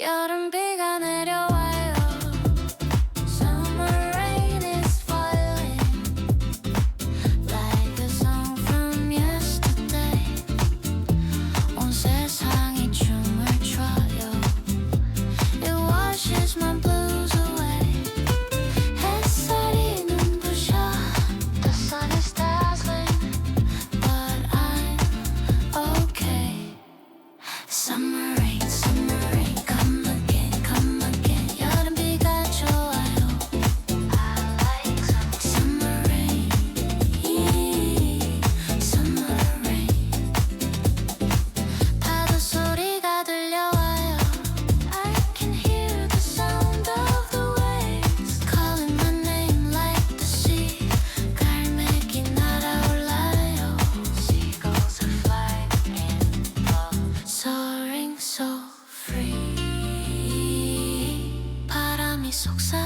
여름비가 내려와요. Summer rain is falling like a song from yesterday. 온 세상이 춤을 춰요. It washes my blues away. 햇살이 눈부셔. The sun is dazzling, but I'm okay. Summer rain, come again. 여름비가 좋아요. I like summer rain, summer rain. 파도 소리가 들려와요. I can hear the sound of the waves calling my name like the sea. 갈매기 날아올라요. Seagulls are flying in love, soaring so free. 바람이 속삭이는